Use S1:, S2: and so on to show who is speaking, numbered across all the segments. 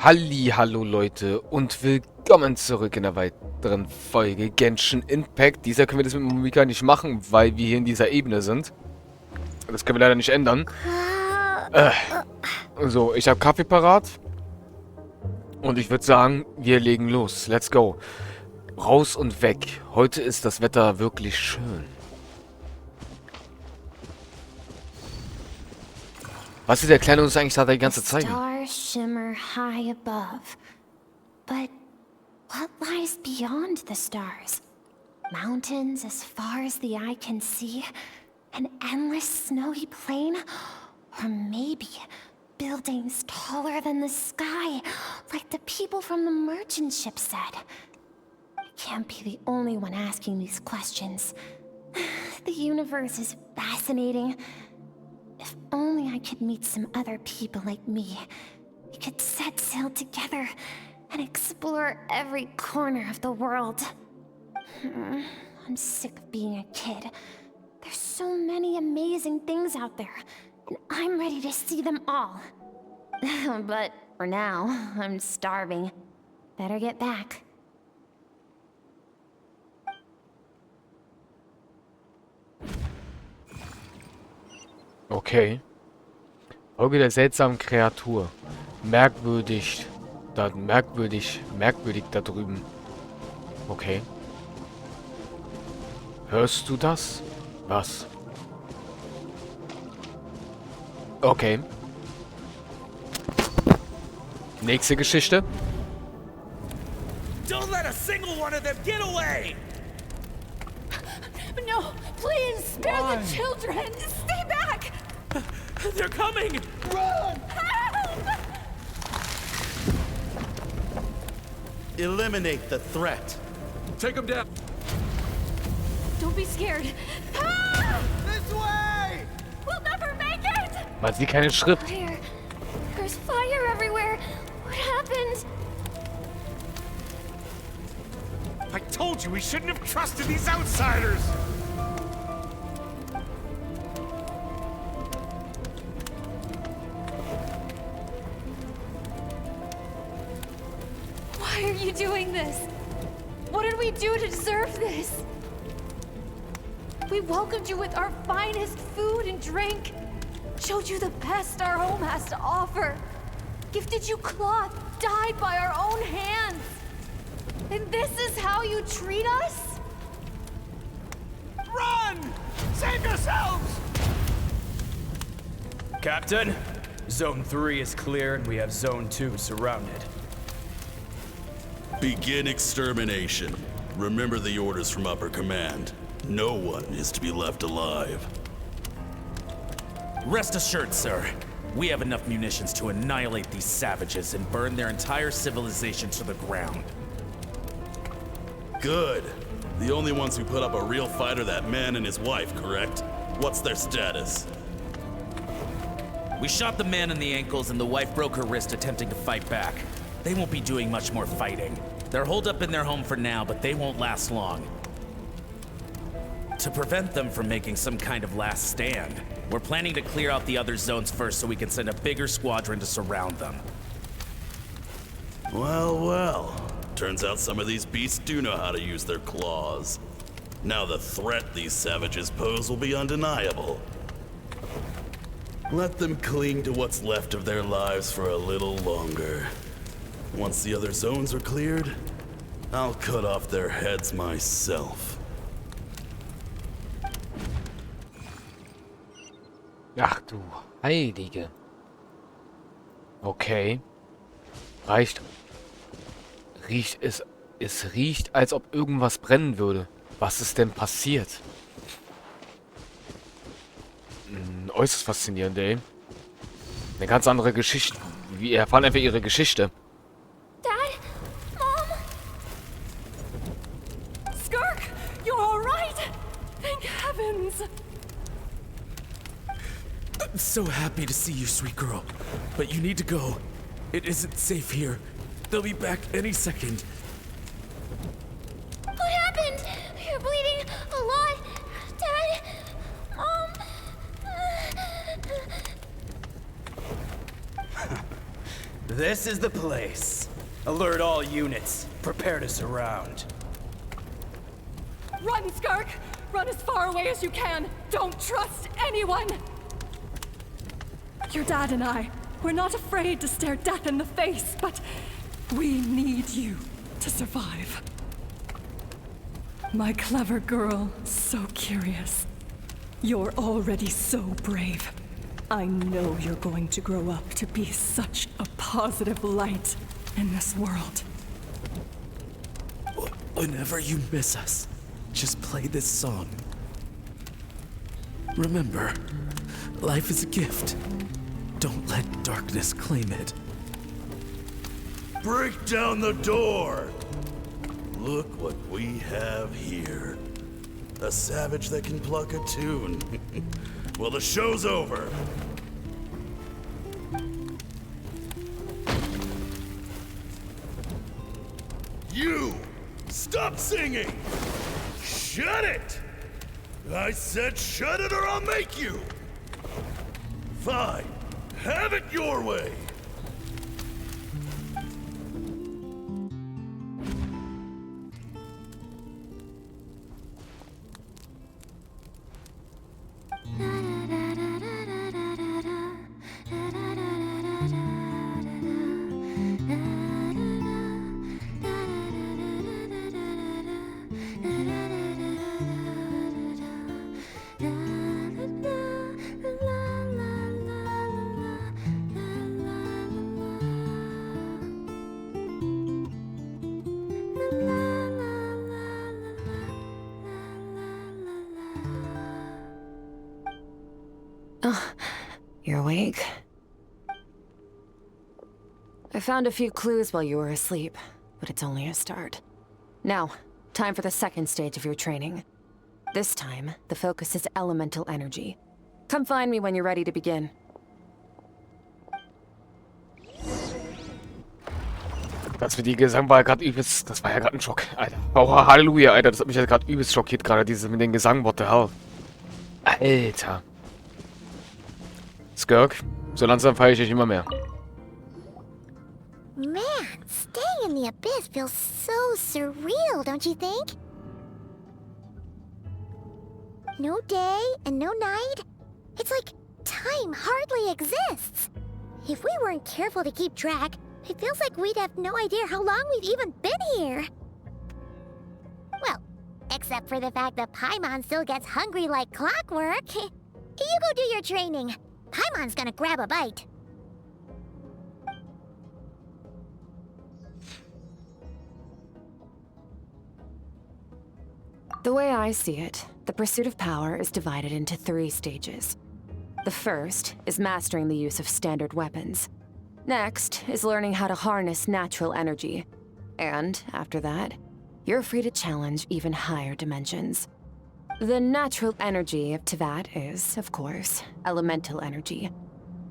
S1: Hallo Leute und willkommen zurück in einer weiteren Folge Genshin Impact. Dieser können wir das mit Momika nicht machen, weil wir hier in dieser Ebene sind. Das können wir leider nicht ändern. So, ich habe Kaffee parat. Und ich würde sagen, wir legen los. Let's go. Raus und weg. Heute ist das Wetter wirklich schön. Was ist der Kleine uns eigentlich da die ganze Zeit?
S2: Stars shimmer high above. But what lies beyond the stars? Mountains as far as the eye can see? An endless snowy plain? Or maybe buildings taller than the sky, like the people from the merchant ship said? I can't be the only one asking these questions. The universe is fascinating. If only I could meet some other people like me. We could set sail together and explore every corner of the world. I'm sick of being a kid. There's so many amazing things out there, and I'm ready to see them all. But for now, I'm starving. Better get back.
S1: Okay. Folge der seltsamen Kreatur. Merkwürdig da drüben. Okay. Hörst du das? Was? Okay. Nächste Geschichte.
S3: Don't let a single one of them get away!
S2: No, please, spare the children! Stay back!
S3: They're coming!
S4: Run!
S2: Help!
S4: Eliminate the threat.
S3: Take them down!
S2: Don't be scared. Ah!
S4: This way!
S2: We'll never make it!
S1: Man sieht keinen Schritt.
S2: Fire. There's fire everywhere. What happened?
S3: I told you we shouldn't have trusted these outsiders!
S2: Why are you doing this? What did we do to deserve this? We welcomed you with our finest food and drink, showed you the best our home has to offer, gifted you cloth dyed by our own hands. And this is how you treat us?
S3: Run! Save yourselves!
S5: Captain, Zone 3 is clear and we have Zone 2 surrounded.
S6: Begin extermination. Remember the orders from upper command. No one is to be left alive.
S5: Rest assured, sir. We have enough munitions to annihilate these savages and burn their entire civilization to the ground.
S6: Good. The only ones who put up a real fight are that man and his wife, correct? What's their status?
S5: We shot the man in the ankles and the wife broke her wrist attempting to fight back. They won't be doing much more fighting. They're holed up in their home for now, but they won't last long. To prevent them from making some kind of last stand, we're planning to clear out the other zones first so we can send a bigger squadron to surround them.
S6: Well, well. Turns out some of these beasts do know how to use their claws. Now the threat these savages pose will be undeniable. Let them cling to what's left of their lives for a little longer. Once the other zones are cleared, I'll cut off their heads myself.
S1: Ach du Heilige. Okay. Reicht. Es riecht, als ob irgendwas brennen würde. Was ist denn passiert? Äußerst faszinierend, ey. Eine ganz andere Geschichte. Wir erfahren einfach ihre Geschichte.
S2: Dad? Mom? Skirk, you're all right? Thank heavens.
S5: I'm so happy to see you, sweet girl. But you need to go. It isn't safe here. They'll be back any second.
S2: What happened? You're bleeding a lot. Dad? Mom?
S4: This is the place. Alert all units. Prepare to surround.
S7: Run, Skirk! Run as far away as you can! Don't trust anyone! Your dad and I, we're not afraid to stare death in the face, but we need you to survive. My clever girl, so curious. You're already so brave. I know you're going to grow up to be such a positive light in this world.
S5: Whenever you miss us, just play this song. Remember, life is a gift. Don't let darkness claim it.
S6: Break down the door! Look what we have here. A savage that can pluck a tune. Well, the show's over. You! Stop singing! Shut it! I said shut it or I'll make you! Fine. Have it your way!
S8: You're awake? I found a few clues while you were asleep, but it's only a start. Now, time for the second stage of your training. This time, the focus is elemental energy. Come find me when you're ready to begin.
S1: Das mit dem Gesang war ja gerade übelst. Das war ja gerade ein Schock, Alter. Oh, Halleluja, Alter. Das hat mich ja gerade übelst schockiert, gerade dieses mit dem Gesang. What the hell? Alter. Skirk, so langsam feiere ich dich immer mehr.
S2: Man, staying in the abyss feels so surreal, don't you think? No day and no night. It's like time hardly exists. If we weren't careful to keep track, it feels like we'd have no idea how long we've even been here. Well, except for the fact that Paimon still gets hungry like clockwork. You go do your training. Paimon's gonna grab a bite.
S8: The way I see it, the pursuit of power is divided into 3 stages. The first is mastering the use of standard weapons. Next is learning how to harness natural energy. And after that, you're free to challenge even higher dimensions. The natural energy of Tevat is, of course, elemental energy.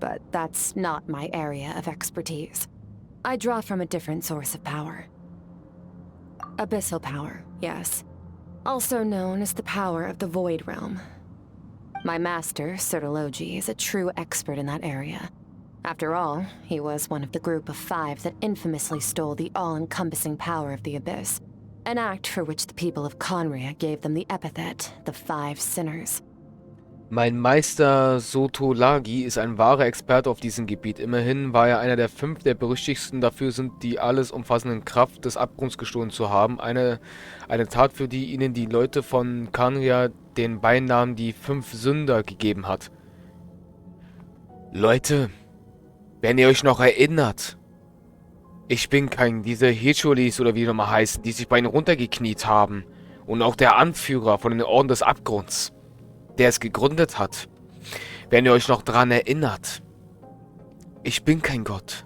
S8: But that's not my area of expertise. I draw from a different source of power. Abyssal power, yes. Also known as the power of the Void Realm. My master, Sertologi, is a true expert in that area. After all, he was one of the group of 5 that infamously stole the all-encompassing power of the Abyss. An act for which the people of Conria gave them the epithet, the 5 Sinners.
S1: Mein Meister Sotolagi ist ein wahrer Experte auf diesem Gebiet. Immerhin war er einer der 5 der berüchtigsten dafür sind, die alles umfassenden Kraft des Abgrunds gestohlen zu haben. Eine Tat, für die ihnen die Leute von Conria den Beinamen die 5 Sünder gegeben hat. Leute, wenn ihr euch noch erinnert, ich bin kein diese Hecholis oder wie die nochmal heißen, die sich bei ihnen runtergekniet haben. Und auch der Anführer von den Orden des Abgrunds, der es gegründet hat. Wenn ihr euch noch dran erinnert. Ich bin kein Gott.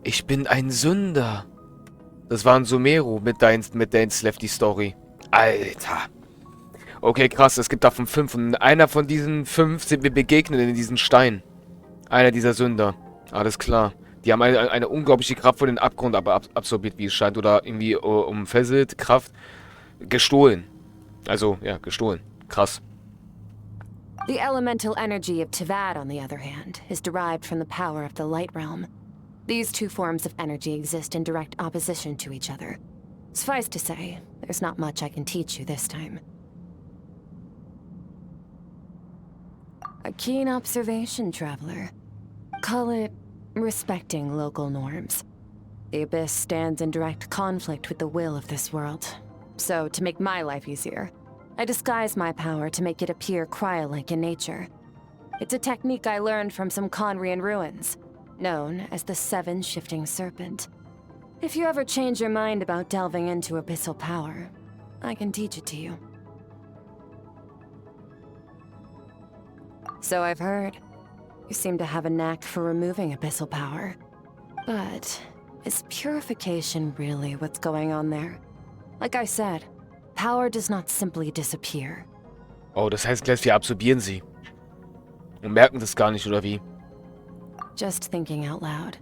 S1: Ich bin ein Sünder. Das war ein Sumeru mit Dance Left die Story. Alter. Okay, krass, es gibt davon 5. Und einer von diesen 5 sind wir begegnet in diesen Stein. Einer dieser Sünder. Alles klar. Die haben eine unglaubliche Kraft von den Abgrund absorbiert, wie es scheint. Oder irgendwie umfesselt, Kraft. Gestohlen. Also, ja, gestohlen. Krass.
S8: The elemental energy of Tevat, on the other hand, is derived from the power of the Light Realm. These two forms of energy exist in direct opposition to each other. Suffice to say, there's not much I can teach you this time. A keen observation, traveler. Call it respecting local norms. The Abyss stands in direct conflict with the will of this world. So, to make my life easier, I disguise my power to make it appear cryo-like in nature. It's a technique I learned from some Conrian ruins, known as the Seven Shifting Serpent. If you ever change your mind about delving into abyssal power, I can teach it to you. So I've heard. You seem to have a knack for removing abyssal power. But is purification really what's going on there? Like I said, power does not simply disappear.
S1: Oh, das heißt gleich, wir absorbieren sie. Und merken das gar nicht, oder wie?
S8: Just thinking out loud.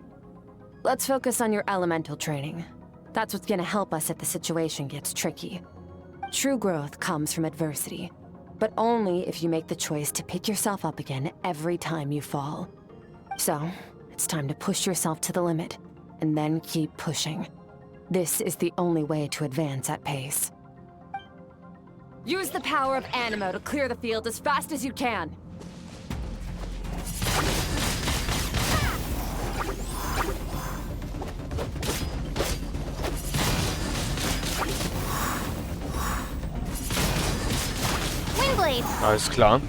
S8: Let's focus on your elemental training. That's what's gonna help us if the situation gets tricky. True growth comes from adversity, but only if you make the choice to pick yourself up again every time you fall. So, it's time to push yourself to the limit, and then keep pushing. This is the only way to advance at pace. Use the power of Animo to clear the field as fast as you can.
S2: Windblade!
S1: Alles klar.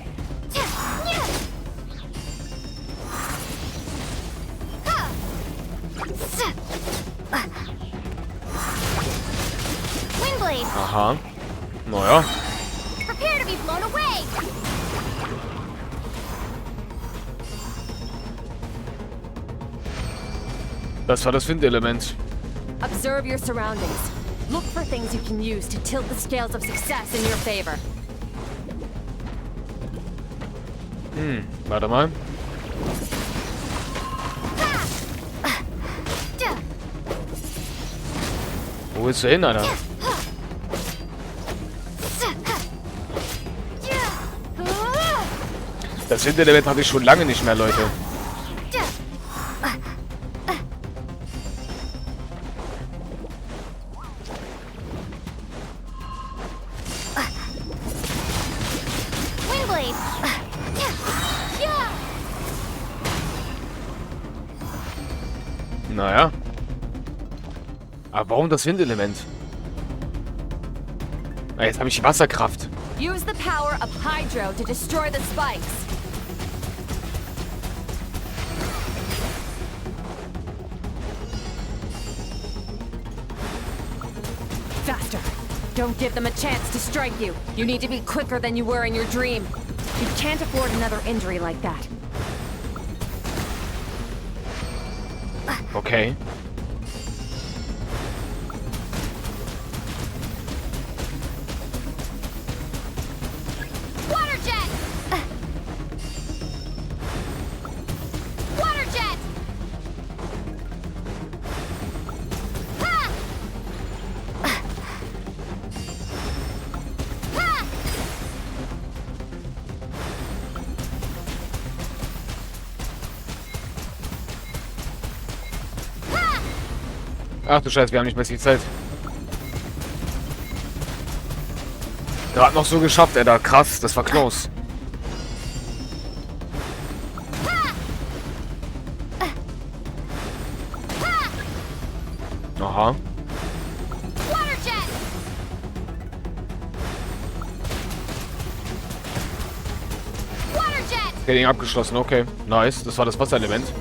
S2: Windblade!
S1: Aha. Naja.
S2: Prepare to be blown away!
S1: Das war das Windelement.
S8: Observe your surroundings. Look for things you can use to tilt the scales of success in your favor.
S1: Warte mal. Wo willst du hin, Alter? Das Windelement habe ich schon lange nicht mehr, Leute.
S2: Windblade!
S1: Naja. Aber warum das Windelement? Ah, jetzt habe ich die Wasserkraft.
S8: Use the power of Hydro to destroy the spikes. Faster. Don't give them a chance to strike you. You need to be quicker than you were in your dream. You can't afford another injury like that.
S1: Okay.
S2: Water jet! Water jet! Ha! Ha!
S1: Ach du Scheiße, wir haben nicht mehr viel Zeit. Gerade noch so geschafft, Alter. Krass, das war close. Aha.
S2: Water jet! Water jet!
S1: Training abgeschlossen, okay. Nice, das war das Wasserelement.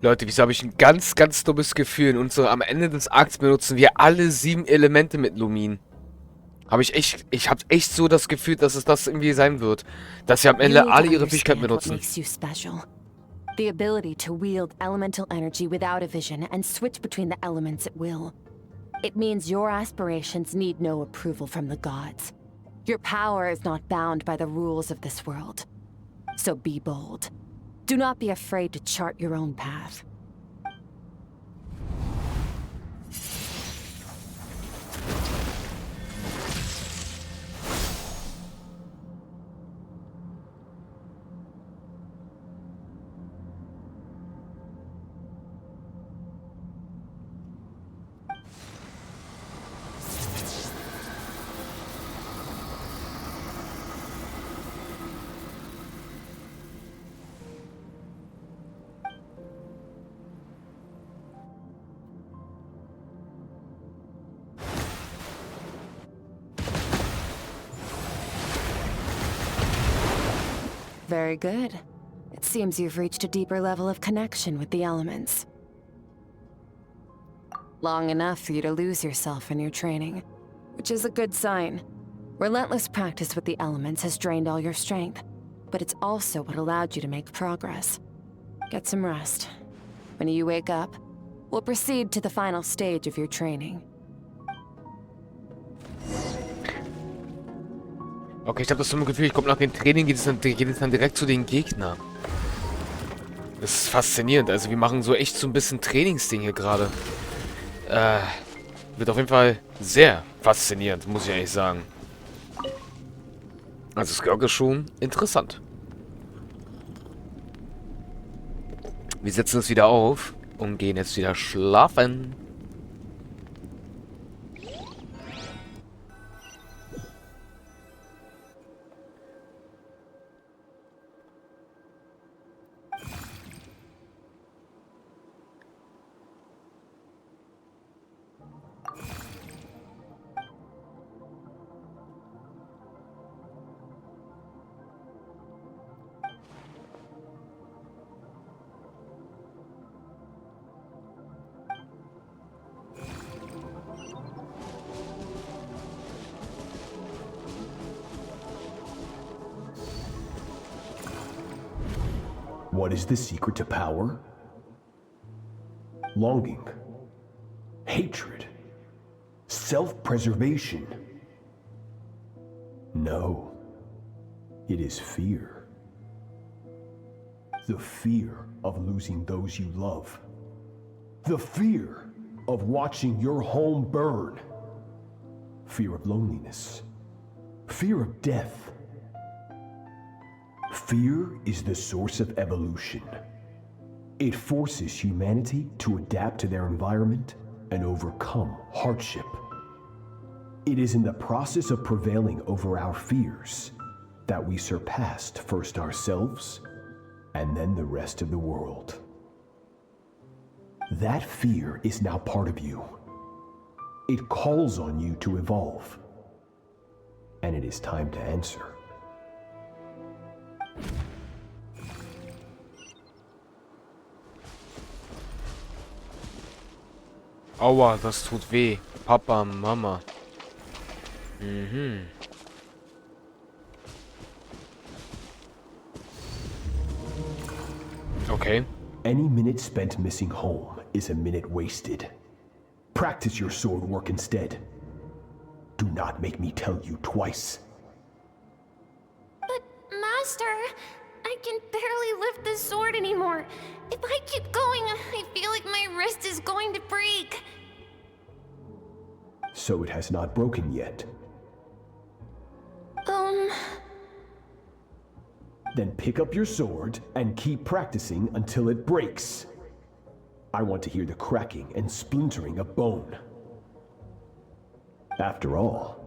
S1: Leute, wieso habe ich ein ganz, ganz dummes Gefühl? Und so am Ende des Akts benutzen wir alle 7 Elemente mit Lumin. Ich habe echt so das Gefühl, dass es das irgendwie sein wird. Dass sie am Ende alle ihre Fähigkeiten benutzen.
S8: The ability to wield elemental energy without a vision and switch between the elements at will. It means your aspirations need no approval from the gods. Your power is not bound by the rules of this world. So be bold. Do not be afraid to chart your own path. Very good. It seems you've reached a deeper level of connection with the elements. Long enough for you to lose yourself in your training, which is a good sign. Relentless practice with the elements has drained all your strength, but it's also what allowed you to make progress. Get some rest. When you wake up, we'll proceed to the final stage of your training.
S1: Okay, ich habe das so ein Gefühl, ich komme nach dem Training, geht es dann direkt zu den Gegnern. Das ist faszinierend. Also wir machen so echt so ein bisschen Trainingsding hier gerade. Wird auf jeden Fall sehr faszinierend, muss ich ehrlich sagen. Also es ist schon interessant. Wir setzen uns wieder auf und gehen jetzt wieder schlafen.
S9: What is the secret to power? Longing, hatred, self-preservation. No, it is fear. The fear of losing those you love. The fear of watching your home burn. Fear of loneliness. Fear of death. Fear is the source of evolution. It forces humanity to adapt to their environment and overcome hardship. It is in the process of prevailing over our fears that we surpassed first ourselves and then the rest of the world. That fear is now part of you. It calls on you to evolve. And it is time to answer.
S1: Aua, das tut weh. Papa, Mama. Okay.
S9: Any minute spent missing home is a minute wasted. Practice your sword work instead. Do not make me tell you twice.
S2: But, Master, I can barely lift the sword anymore. If I keep going, I feel like my wrist is going to break.
S9: So it has not broken yet. Then pick up your sword and keep practicing until it breaks. I want to hear the cracking and splintering of bone. After all,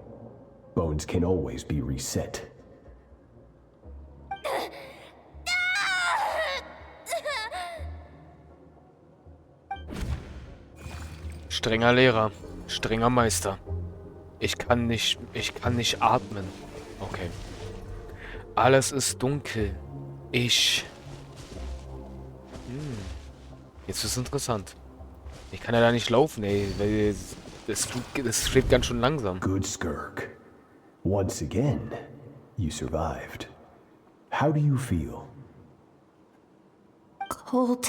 S9: bones can always be reset.
S1: Strenger Lehrer. Strenger Meister. Ich kann nicht atmen. Okay. Alles ist dunkel. Jetzt ist es interessant. Ich kann ja da nicht laufen, ey, weil das schwebt ganz schön langsam.
S9: Good Skirk. Once again, you survived. How do you feel?
S2: Cold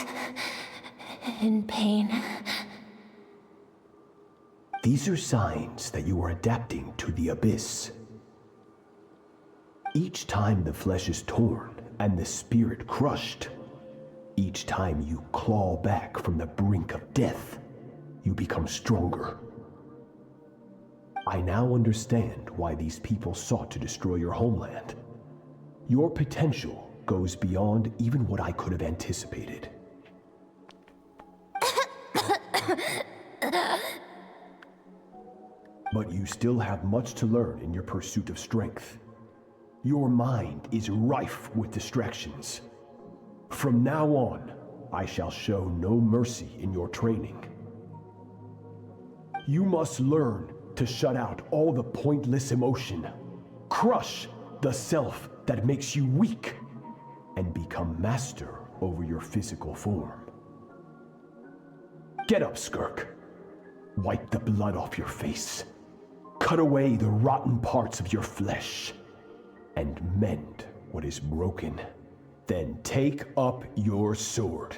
S2: and pain.
S9: These are signs that you are adapting to the abyss. Each time the flesh is torn and the spirit crushed, each time you claw back from the brink of death, you become stronger. I now understand why these people sought to destroy your homeland. Your potential goes beyond even what I could have anticipated. But you still have much to learn in your pursuit of strength. Your mind is rife with distractions. From now on, I shall show no mercy in your training. You must learn to shut out all the pointless emotion. Crush the self that makes you weak. and become master over your physical form. Get up, Skirk. Wipe the blood off your face. Cut away the rotten parts of your flesh. And mend what is broken. Then take up your sword.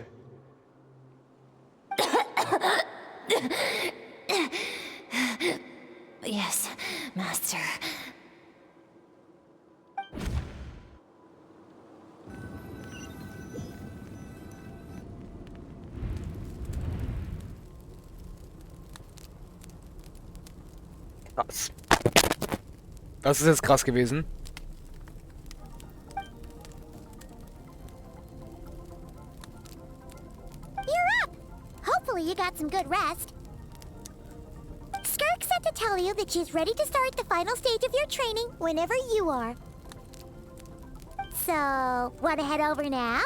S2: Yes, Master.
S1: Krass. Das ist jetzt krass gewesen.
S10: You're up! Hopefully you got some good rest. Skirk said to tell you that she's ready to start the final stage of your training whenever you are. So, want to head over now?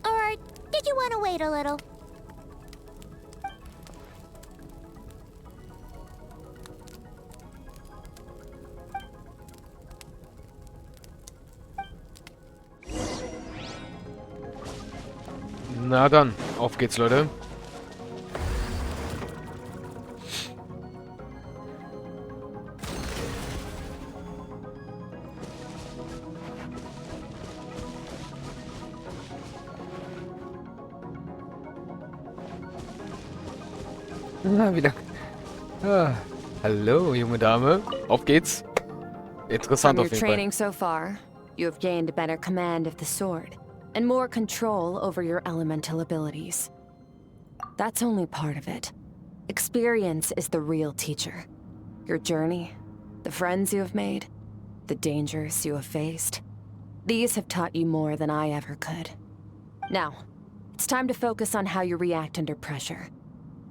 S10: Or did you want to wait a little?
S1: Na dann, auf geht's, Leute. Ah, wieder. Ah, hallo, junge Dame. Auf geht's. Interessant
S8: From
S1: auf
S8: your
S1: jeden Fall.
S8: training so far, you have gained better command of the sword, and more control over your elemental abilities. That's only part of it. Experience is the real teacher. Your journey, the friends you have made, the dangers you have faced. These have taught you more than I ever could. Now, it's time to focus on how you react under pressure.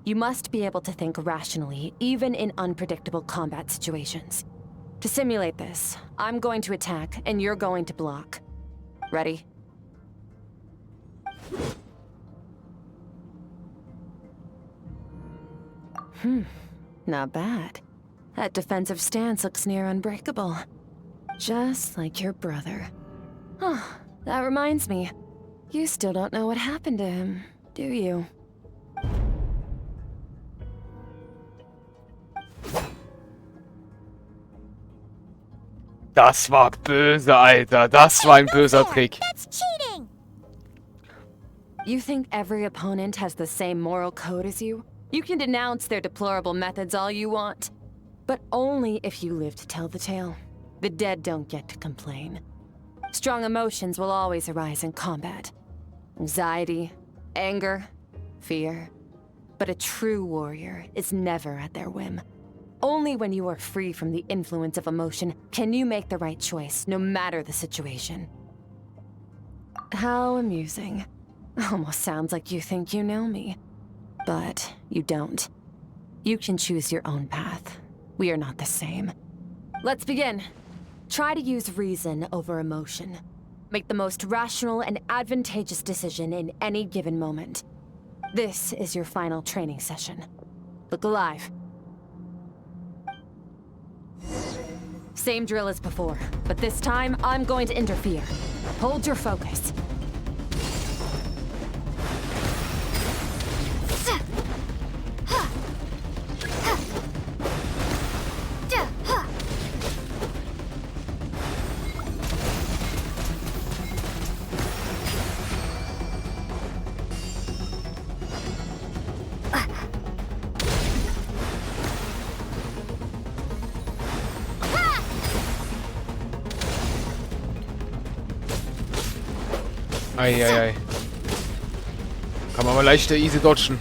S8: You must be able to think rationally, even in unpredictable combat situations. To simulate this, I'm going to attack, and you're going to block. Ready? Not bad. That defensive stance looks near unbreakable. Just like your brother. Oh, that reminds me. You still don't know what happened to him, do you?
S1: Das war böse, Alter. Das war ein böser Trick.
S10: That's cheating!
S8: You think every opponent has the same moral code as you? You can denounce their deplorable methods all you want. But only if you live to tell the tale. The dead don't get to complain. Strong emotions will always arise in combat. Anxiety, anger, fear. But a true warrior is never at their whim. Only when you are free from the influence of emotion can you make the right choice, no matter the situation. How amusing. Almost sounds like you think you know me. But you don't. You can choose your own path. We are not the same. Let's begin. Try to use reason over emotion. Make the most rational and advantageous decision in any given moment. This is your final training session. Look alive. Same drill as before, but this time I'm going to interfere. Hold your focus.
S1: Eieiei. Kann man aber leichter easy dodgen.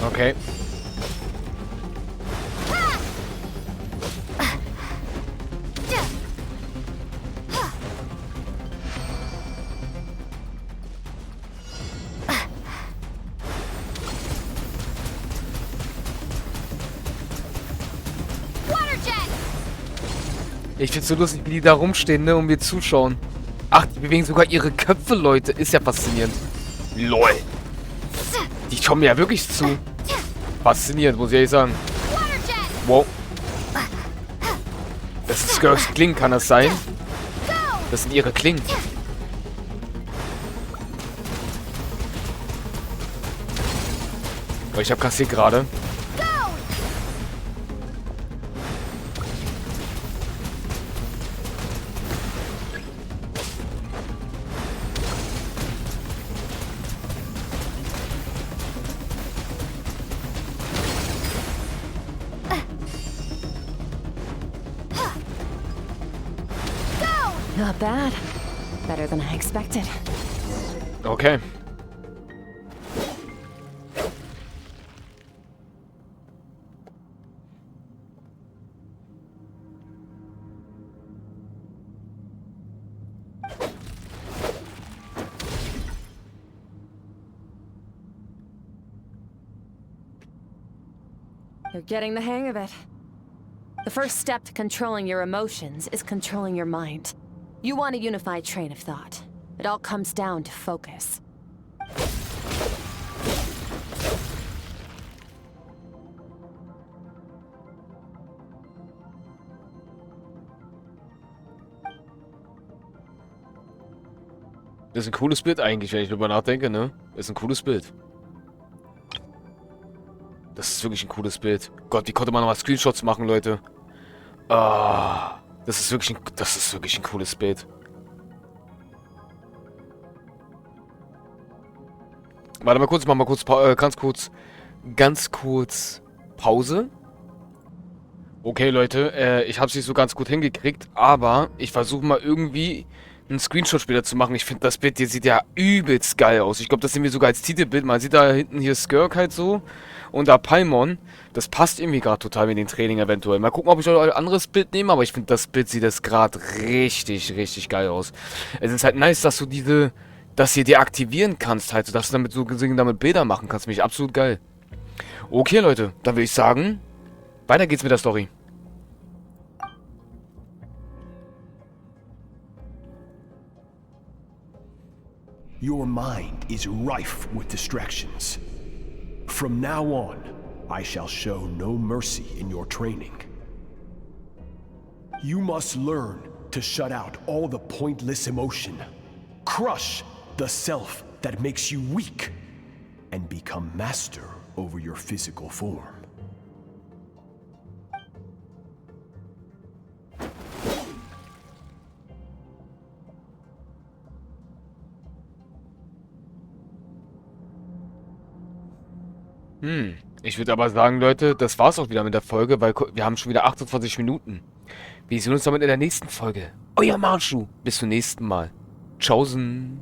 S1: Okay. Ich find's so lustig, wie die da rumstehen, ne, und wir zuschauen. Ach, die bewegen sogar ihre Köpfe, Leute. Ist ja faszinierend. LOL. Die kommen mir ja wirklich zu. Faszinierend, muss ich ehrlich sagen. Wow. Das ist Skirks Klingen, kann das sein? Das sind ihre Klingen. Oh, ich hab kassiert gerade.
S8: Not bad. Better than I expected.
S1: Okay.
S8: You're getting the hang of it. The first step to controlling your emotions is controlling your mind. You want a unified train of thought. It all comes down to focus.
S1: Das ist ein cooles Bild eigentlich, wenn ich drüber nachdenke, ne? Das ist ein cooles Bild. Das ist wirklich ein cooles Bild. Gott, wie konnte man nochmal Screenshots machen, Leute? Ah, das ist wirklich ein cooles Bild. Warte mal kurz, mach mal kurz, ganz kurz Pause. Okay, Leute, ich habe es nicht so ganz gut hingekriegt, aber ich versuche mal irgendwie einen Screenshot später zu machen. Ich finde, das Bild hier sieht ja übelst geil aus. Ich glaube, das sehen wir sogar als Titelbild. Man sieht da hinten hier Skirk halt so und da Paimon. Das passt irgendwie gerade total mit dem Training eventuell. Mal gucken, ob ich noch ein anderes Bild nehme, aber ich finde, das Bild sieht jetzt gerade richtig, richtig geil aus. Es ist halt nice, dass du das hier deaktivieren kannst halt, dass du damit so gesehen damit Bilder machen kannst. Finde ich absolut geil. Okay, Leute, dann würde ich sagen, weiter geht's mit der Story.
S9: Your mind is rife with distractions. From now on, I shall show no mercy in your training. You must learn to shut out all the pointless emotion, crush the self that makes you weak, and become master over your physical form.
S1: Ich würde aber sagen, Leute, das war's auch wieder mit der Folge, weil wir haben schon wieder 28 Minuten. Wir sehen uns damit in der nächsten Folge. Euer Masho. Bis zum nächsten Mal. Tschaußen.